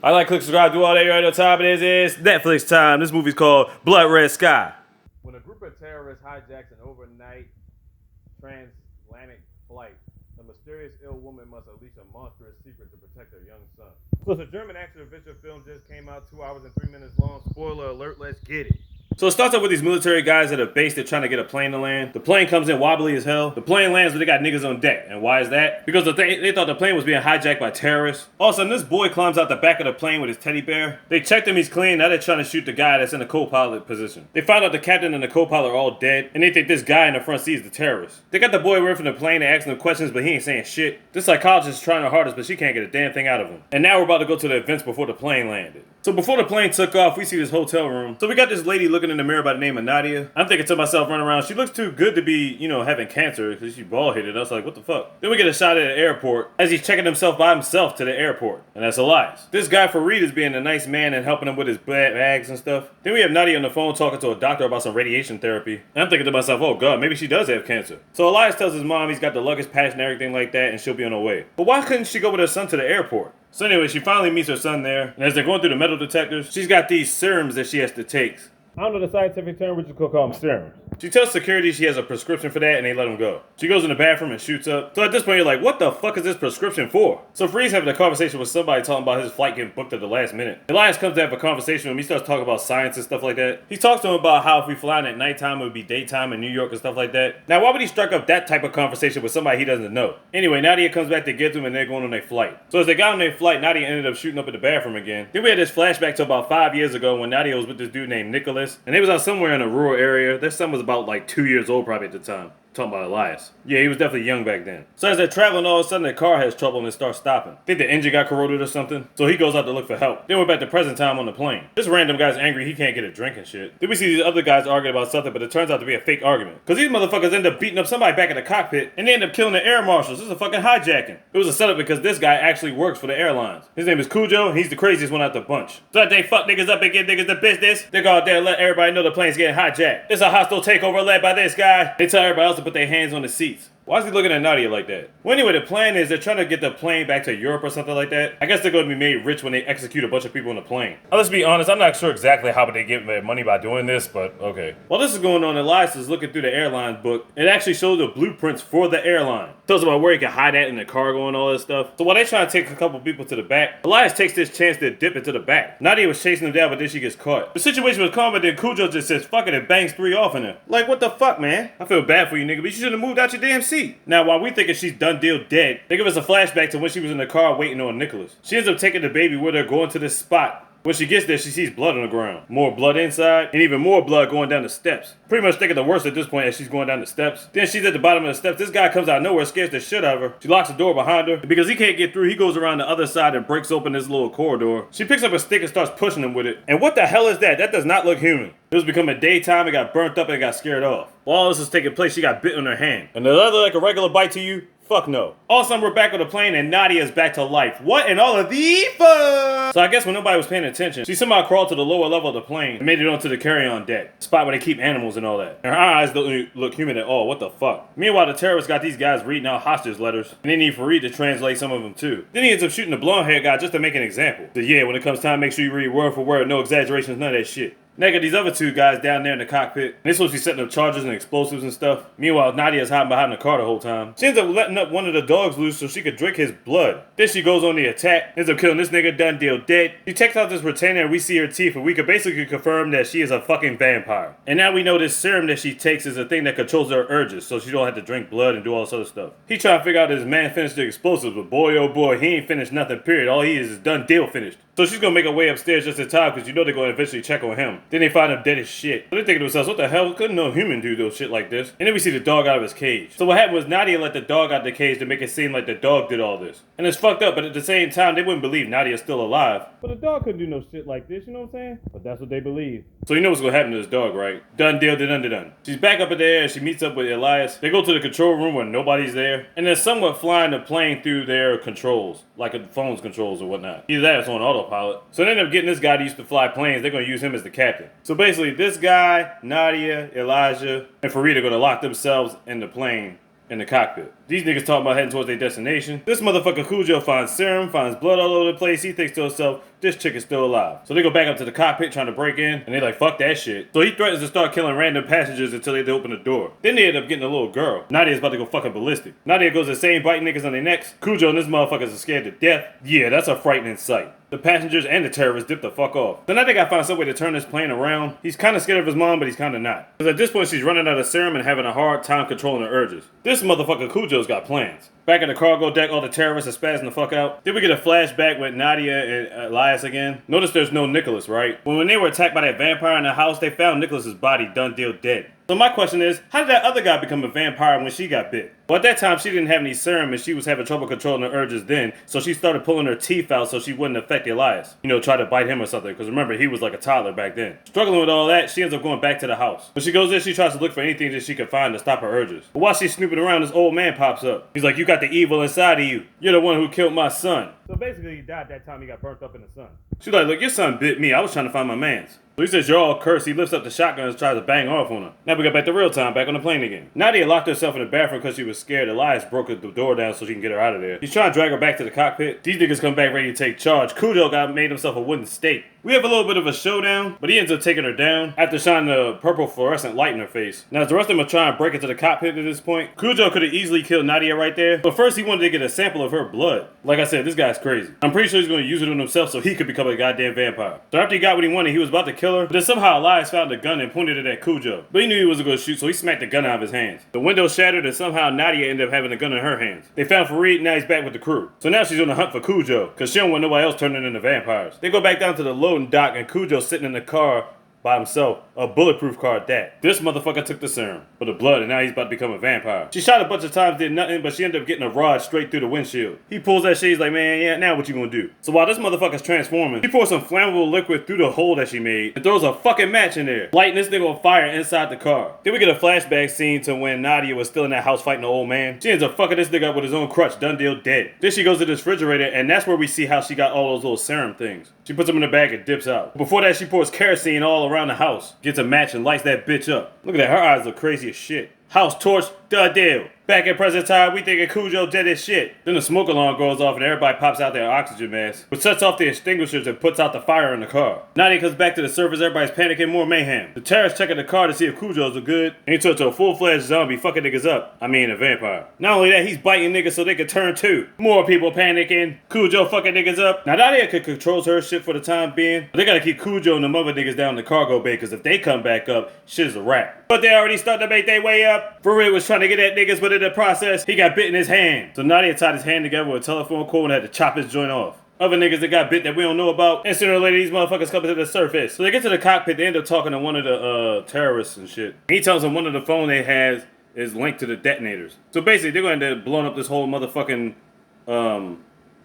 I like, click, subscribe, do all that. You already know what time it is. It's Netflix time. This movie's called Blood Red Sky. When a group of terrorists hijacks an overnight transatlantic flight, a mysterious ill woman must unleash a monstrous secret to protect her young son. So it's a German action adventure film, just came out 2 hours and 3 minutes long. Spoiler alert, let's get it. So it starts off with these military guys at a base. They're trying to get a plane to land. The plane comes in wobbly as hell. The plane lands, but they got niggas on deck. And why is that? Because they thought the plane was being hijacked by terrorists. All of a sudden, this boy climbs out the back of the plane with his teddy bear. They checked him, he's clean. Now they're trying to shoot the guy that's in the co-pilot position. They find out the captain and the co-pilot are all dead, and they think this guy in the front seat is the terrorist. They got the boy away from the plane and asking him questions, but he ain't saying shit. This psychologist is trying her hardest, but she can't get a damn thing out of him. And now we're about to go to the events before the plane landed. So before the plane took off, we see this hotel room. So we got this lady looking in the mirror by the name of Nadia. I'm thinking to myself, running around, she looks too good to be, having cancer, because she's bald-headed. I was like, what the fuck? Then we get a shot at the airport as he's checking himself by himself to the airport. And that's Elias. This guy Farid is being a nice man and helping him with his bags and stuff. Then we have Nadia on the phone talking to a doctor about some radiation therapy. And I'm thinking to myself, oh god, maybe she does have cancer. So Elias tells his mom he's got the luggage patch and everything like that, and she'll be on her way. But why couldn't she go with her son to the airport? So anyway, she finally meets her son there, and as they're going through the metal detectors, she's got these serums that she has to take. I don't know the scientific term, we're just gonna call them serums. She tells security she has a prescription for that, and they let him go. She goes in the bathroom and shoots up. So at this point, you're like, what the fuck is this prescription for? So Freeze having a conversation with somebody talking about his flight getting booked at the last minute. Elias comes to have a conversation with him. He starts talking about science and stuff like that. He talks to him about how if we fly in at nighttime, it would be daytime in New York and stuff like that. Now, why would he strike up that type of conversation with somebody he doesn't know? Anyway, Nadia comes back to get them, and they're going on their flight. So as they got on their flight, Nadia ended up shooting up in the bathroom again. Then we had this flashback to about 5 years ago when Nadia was with this dude named Nicholas, and they was out somewhere in a rural area. Their son was about like 2 years old probably at the time. Talking about Elias. Yeah, he was definitely young back then. So as they're traveling, all of a sudden their car has trouble and it starts stopping. I think the engine got corroded or something. So he goes out to look for help. Then we're back to present time on the plane. This random guy's angry he can't get a drink and shit. Then we see these other guys arguing about something, but it turns out to be a fake argument. Because these motherfuckers end up beating up somebody back in the cockpit, and they end up killing the air marshals. This is a fucking hijacking. It was a setup because this guy actually works for the airlines. His name is Cujo, and he's the craziest one out the bunch. So that they fuck niggas up and get niggas the business, they go out there and let everybody know the plane's getting hijacked. It's a hostile takeover led by this guy. They tell everybody else to put their hands on the seats. Why is he looking at Nadia like that? Well, anyway, the plan is they're trying to get the plane back to Europe or something like that. I guess they're going to be made rich when they execute a bunch of people on the plane. Now, let's be honest, I'm not sure exactly how they get their money by doing this, but okay. While this is going on, Elias is looking through the airline book. It actually shows the blueprints for the airline. It tells about where he can hide at in the cargo and all that stuff. So while they're trying to take a couple people to the back, Elias takes this chance to dip into the back. Nadia was chasing him down, but then she gets caught. The situation was calm, but then Cujo just says, fuck it, and bangs 3 off in her. Like, what the fuck, man? I feel bad for you, nigga, but you should have moved out your damn seat. Now, while we thinking she's done deal dead, they give us a flashback to when she was in the car waiting on Nicholas. She ends up taking the baby with her, going to this spot. When she gets there, she sees blood on the ground. More blood inside, and even more blood going down the steps. Pretty much thinking the worst at this point as she's going down the steps. Then she's at the bottom of the steps. This guy comes out of nowhere, scares the shit out of her. She locks the door behind her. And because he can't get through, he goes around the other side and breaks open this little corridor. She picks up a stick and starts pushing him with it. And what the hell is that? That does not look human. It was becoming daytime, it got burnt up, and it got scared off. While all this is taking place, she got bit on her hand. And does that look like a regular bite to you? Fuck no. All of a sudden, we're back on the plane and Nadia's back to life. What in all of the fuck? So I guess when nobody was paying attention, she somehow crawled to the lower level of the plane and made it onto the carry-on deck. Spot where they keep animals and all that. And her eyes don't look human at all. What the fuck? Meanwhile, the terrorists got these guys reading out hostage letters. And they need Farid to translate some of them too. Then he ends up shooting the blonde-haired guy just to make an example. So yeah, when it comes time, make sure you read word for word. No exaggerations, none of that shit. Now I got these other 2 guys down there in the cockpit. And they're supposed to be setting up charges and explosives and stuff. Meanwhile, Nadia's hiding behind the car the whole time. She ends up letting up one of the dogs loose so she could drink his blood. Then she goes on the attack, ends up killing this nigga, done deal dead. She takes out this retainer and we see her teeth, and we could basically confirm that she is a fucking vampire. And now we know this serum that she takes is a thing that controls her urges, so she don't have to drink blood and do all this other stuff. He trying to figure out this man finished the explosives, but boy oh boy, he ain't finished nothing, period. All he is done deal finished. So she's gonna make her way upstairs just in time because you know they're gonna eventually check on him. Then they find him dead as shit. So they think to themselves, what the hell? Couldn't no human do those shit like this? And then we see the dog out of his cage. So what happened was Nadia let the dog out the cage to make it seem like the dog did all this. And it's fucked up, but at the same time, they wouldn't believe Nadia's still alive. But the dog couldn't do no shit like this, you know what I'm saying? But that's what they believe. So you know what's gonna happen to this dog, right? Done deal, done. She's back up in the air and she meets up with Elias. They go to the control room where nobody's there. And they're somewhat flying the plane through their controls, like a phone's controls or whatnot. Either that or it's on autopilot. So they end up getting this guy that used to fly planes. They're gonna use him as the captain. So basically, this guy, Nadia, Elijah, and Farid are gonna lock themselves in the plane in the cockpit. These niggas talking about heading towards their destination. This motherfucker Cujo finds serum, finds blood all over the place. He thinks to himself, this chick is still alive. So they go back up to the cockpit trying to break in, and they like, fuck that shit. So he threatens to start killing random passengers until they open the door. Then they end up getting a little girl. Nadia's about to go fucking ballistic. Nadia goes insane, biting niggas on their necks. Cujo and this motherfuckers are scared to death. Yeah, that's a frightening sight. The passengers and the terrorists dip the fuck off. So now they gotta find some way to turn this plane around. He's kind of scared of his mom, but he's kind of not. Because at this point, she's running out of serum and having a hard time controlling her urges. This motherfucker Cujo's got plans. Back in the cargo deck, all the terrorists are spazzing the fuck out. Then we get a flashback with Nadia and Elias again. Notice there's no Nicholas, right? When they were attacked by that vampire in the house, they found Nicholas's body done deal dead. So my question is, how did that other guy become a vampire when she got bit? Well, at that time, she didn't have any serum and she was having trouble controlling her urges then, so she started pulling her teeth out so she wouldn't affect Elias. You know, try to bite him or something, because remember, he was like a toddler back then. Struggling with all that, she ends up going back to the house. When she goes there, she tries to look for anything that she can find to stop her urges. But while she's snooping around, this old man pops up. He's like, you got the evil inside of you. You're the one who killed my son. So basically, he died that time he got burnt up in the sun. She's like, look, your son bit me. I was trying to find my mans. So he says, you're all cursed. He lifts up the shotgun and tries to bang off on her. Now we got back to real time, back on the plane again. Nadia locked herself in the bathroom because she was scared. Elias broke the door down so she can get her out of there. He's trying to drag her back to the cockpit. These niggas come back ready to take charge. Cujo made himself a wooden stake. We have a little bit of a showdown, but he ends up taking her down after shining a purple fluorescent light in her face. Now, as the rest of them are trying to break into the cockpit at this point, Cujo could have easily killed Nadia right there, but first he wanted to get a sample of her blood. Like I said, this guy's crazy. I'm pretty sure he's going to use it on himself so he could become a goddamn vampire. So after he got what he wanted, he was about to kill her, but then somehow Elias found a gun and pointed it at Cujo. But he knew he wasn't going to shoot, so he smacked the gun out of his hands. The window shattered and somehow Nadia ended up having the gun in her hands. They found Farid, now he's back with the crew. So now she's on the hunt for Cujo, because she don't want nobody else turning into vampires. They go back down to the loading dock and Cujo sitting in the car by himself, a bulletproof car at that. This motherfucker took the serum for the blood and now he's about to become a vampire. She shot a bunch of times, did nothing, but she ended up getting a rod straight through the windshield. He pulls that shit, he's like, man, yeah, now what you gonna do? So while this motherfucker's transforming, he pours some flammable liquid through the hole that she made and throws a fucking match in there, lighting this nigga on fire inside the car. Then we get a flashback scene to when Nadia was still in that house fighting the old man. She ends up fucking this nigga up with his own crutch, done deal dead. Then she goes to this refrigerator and that's where we see how she got all those little serum things. She puts them in the bag and dips out. Before that, she pours kerosene all around the house. Gets a match and lights that bitch up. Look at that, her eyes look crazy as shit. House torch, done deal. Back at present time, we thinking Cujo dead as shit. Then the smoke alarm goes off and everybody pops out their oxygen mask, which sets off the extinguishers and puts out the fire in the car. Nadia comes back to the surface, everybody's panicking, more mayhem. The terrorists checking the car to see if Cujo's are good, and he turns to a full-fledged zombie fucking niggas up. I mean a vampire. Not only that, he's biting niggas so they can turn too. More people panicking, Cujo fucking niggas up. Now Nadia could control her shit for the time being, but they gotta keep Cujo and the other niggas down in the cargo bay, cause if they come back up, shit is a wrap. But they already starting to make their way up. Farid was trying to get at niggas, but in the process, he got bit in his hand. So Nadia tied his hand together with a telephone cord and had to chop his joint off. Other niggas that got bit that we don't know about, and sooner or later these motherfuckers come to the surface. So they get to the cockpit, they end up talking to one of the terrorists and shit. He tells them one of the phone they has is linked to the detonators. So basically they're going to end up blowing up this whole motherfucking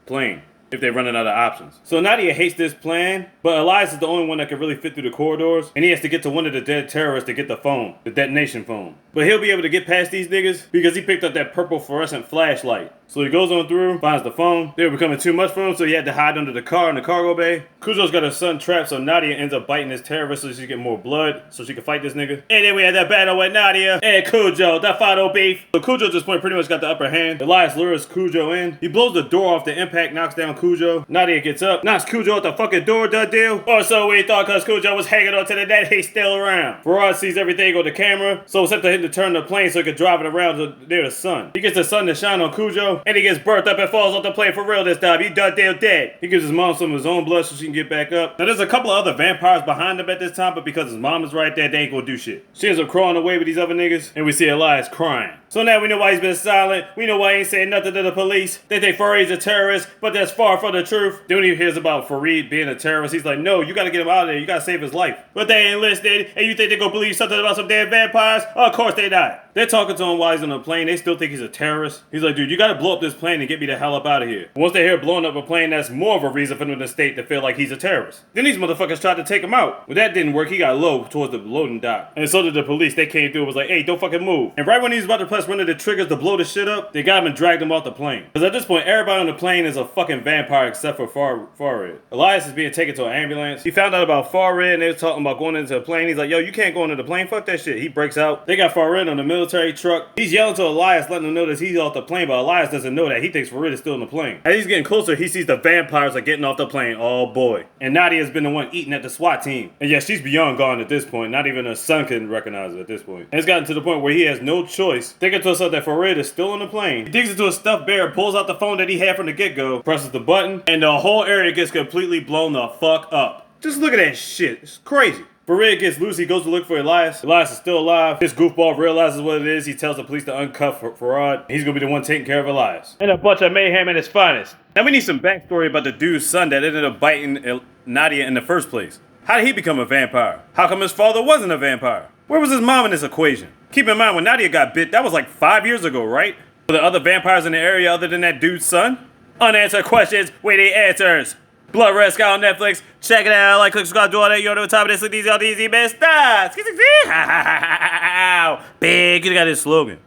plane if they're running out of options. So Nadia hates this plan, but Elias is the only one that can really fit through the corridors, and he has to get to one of the dead terrorists to get the phone, the detonation phone. But he'll be able to get past these niggas because he picked up that purple fluorescent flashlight. So he goes on through, finds the phone. They were becoming too much for him, so he had to hide under the car in the cargo bay. Cujo's got her son trapped, so Nadia ends up biting this terrorist so she can get more blood, so she can fight this nigga. And then we had that battle with Nadia and Cujo, the final beef. So Cujo at this point pretty much got the upper hand. Elias lures Cujo in. He blows the door off, the impact knocks down Cujo. Nadia gets up, knocks Cujo at the fucking door, done deal. Or so we thought, cause Cujo was hanging on to the net, he's still around. Farad sees everything on the camera, so it's up to him to turn the plane so he can drive it around near the sun. He gets the sun to shine on Cujo, and he gets burnt up and falls off the plane for real this time. He done deal dead. He gives his mom some of his own blood so she can get back up. Now there's a couple of other vampires behind him at this time, but because his mom is right there, they ain't gonna do shit. She ends up crawling away with these other niggas, and we see Elias crying. So now we know why he's been silent. We know why he ain't saying nothing to the police. They think Farid's a terrorist, but that's far from the truth. Then when he hears about Farid being a terrorist, he's like, no, you gotta get him out of there. You gotta save his life. But they ain't listening, and you think they gonna believe something about some damn vampires? Of course they not. They're talking to him while he's on the plane. They still think he's a terrorist. He's like, dude, you gotta blow up this plane and get me the hell up out of here. Once they hear blowing up a plane, that's more of a reason for them to state to feel like he's a terrorist. Then these motherfuckers tried to take him out. But that didn't work. He got low towards the loading dock. And so did the police. They came through and was like, hey, don't fucking move. And right when he was about to press press one of the triggers to blow the shit up, they got him and dragged him off the plane. Because at this point, everybody on the plane is a fucking vampire except for Farid. Elias is being taken to an ambulance. He found out about Farid and they was talking about going into the plane. He's like, yo, you can't go into the plane, fuck that shit. He breaks out. They got Farid on the military truck. He's yelling to Elias, letting him know that he's off the plane, but Elias doesn't know that. He thinks Farid is still in the plane. As he's getting closer, he sees the vampires are getting off the plane. Oh boy. And Nadia's been the one eating at the SWAT team. And yeah, she's beyond gone at this point. Not even her son can recognize her at this point. And it's gotten to the point where he has no choice, thinking to himself that Farid is still on the plane. He digs into a stuffed bear, pulls out the phone that he had from the get-go, presses the button, and the whole area gets completely blown the fuck up. Just look at that shit. It's crazy. Farid gets loose. He goes to look for Elias. Elias is still alive. This goofball realizes what it is. He tells the police to uncuff Farad. He's going to be the one taking care of Elias. And a bunch of mayhem at its finest. Now we need some backstory about the dude's son that ended up biting Nadia in the first place. How did he become a vampire? How come his father wasn't a vampire? Where was his mom in this equation? Keep in mind, when Nadia got bit, that was like 5 years ago, right? Were there other vampires in the area other than that dude's son? Unanswered questions, waiting answers. Blood Red Sky on Netflix. Check it out. Like, click, subscribe, do all that. You know what time it is. Look, these are the easy best stars. Big, you got his slogan.